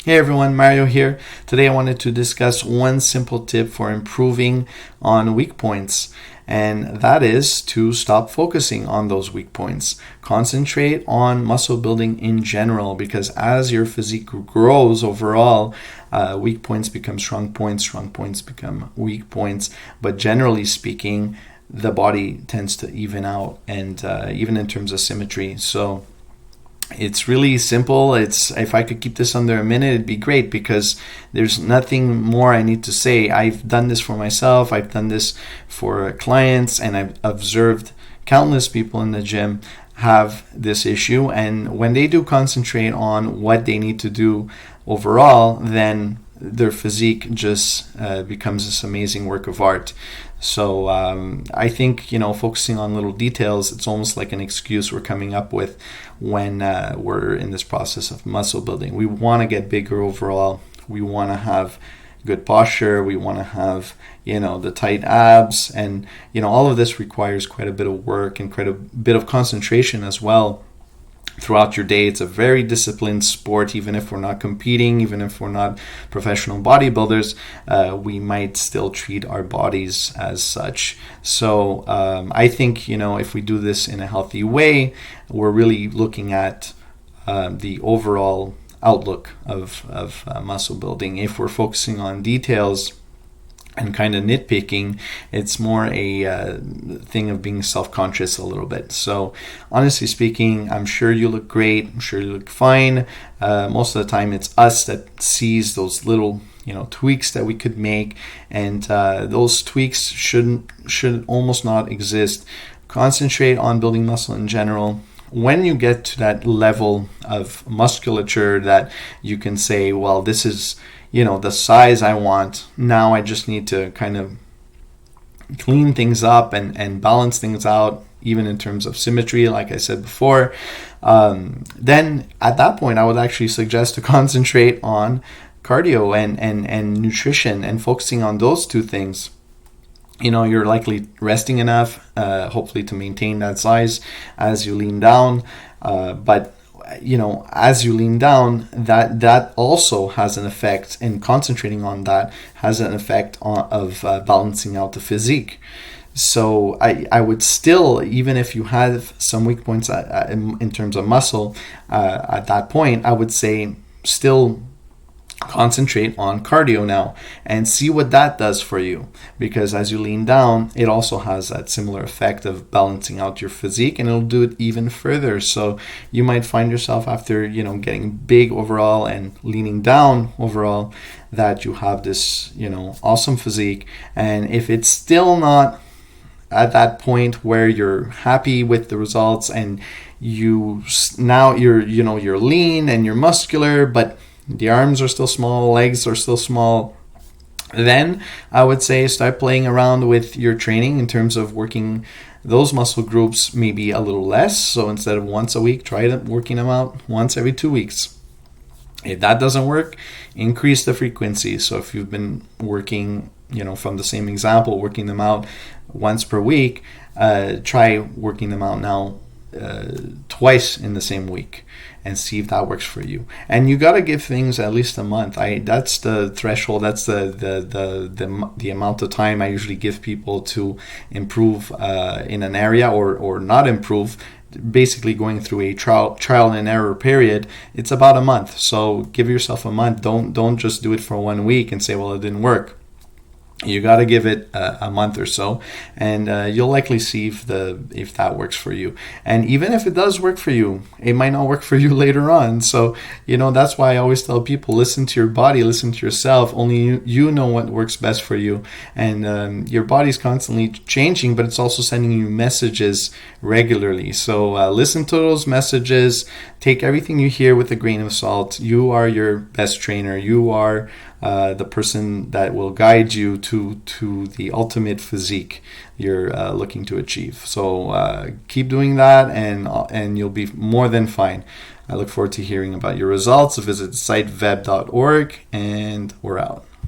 Hey everyone, Mario here. Today I wanted to discuss one simple tip for improving on weak points, and that is to stop focusing on those weak points. Concentrate on muscle building in general, because as your physique grows overall, weak points become strong points become weak points, but generally speaking, the body tends to even out, and even in terms of symmetry. So it's really simple. If I could keep this under a minute, it'd be great, because there's nothing more I need to say. I've done this for myself, I've done this for clients, and I've observed countless people in the gym have this issue. And when they do concentrate on what they need to do overall, then their physique just becomes this amazing work of art. So I think, focusing on little details, it's almost like an excuse we're coming up with when we're in this process of muscle building. We want to get bigger overall. We want to have good posture. We want to have, the tight abs. And, all of this requires quite a bit of work and quite a bit of concentration as well throughout your day. It's a very disciplined sport. Even if we're not competing, even if we're not professional bodybuilders, we might still treat our bodies as such. So I think, if we do this in a healthy way, we're really looking at the overall outlook of muscle building. If we're focusing on details and kind of nitpicking, it's more a thing of being self-conscious a little bit. So honestly speaking, I'm sure you look great. I'm sure you look fine. Most of the time it's us that sees those little tweaks that we could make, and those tweaks should almost not exist. Concentrate on building muscle in general. When you get to that level of musculature that you can say, well, this is the size I want, now I just need to kind of clean things up and balance things out, even in terms of symmetry, like I said before, then at that point I would actually suggest to concentrate on cardio and nutrition, and focusing on those two things. You're likely resting enough, hopefully, to maintain that size as you lean down, but as you lean down, that also has an effect, and concentrating on that has an effect of balancing out the physique. So I would still, even if you have some weak points in terms of muscle, at that point, I would say still concentrate on cardio now and see what that does for you, because as you lean down, it also has that similar effect of balancing out your physique, and it'll do it even further. So you might find yourself, after getting big overall and leaning down overall, that you have this awesome physique. And if it's still not at that point where you're happy with the results, and you're lean and you're muscular, but the arms are still small, legs are still small, then I would say start playing around with your training in terms of working those muscle groups maybe a little less. So instead of once a week, try working them out once every 2 weeks. If that doesn't work, increase the frequency. So if you've been working, from the same example, working them out once per week, try working them out now twice in the same week, and see if that works for you. And you got to give things at least a month. That's the threshold. That's the amount of time I usually give people to improve in an area, or not improve. Basically, going through a trial and error period. It's about a month. So give yourself a month. Don't just do it for 1 week and say, well, it didn't work. You got to give it a month or so, and you'll likely see if that works for you. And even if it does work for you, it might not work for you later on. So, that's why I always tell people, listen to your body, listen to yourself. Only you know what works best for you. And your body's constantly changing, but it's also sending you messages regularly. So listen to those messages. Take everything you hear with a grain of salt. You are your best trainer. You are the person that will guide you to the ultimate physique you're looking to achieve. So keep doing that, and you'll be more than fine. I look forward to hearing about your results. Visit siteveb.org, and we're out.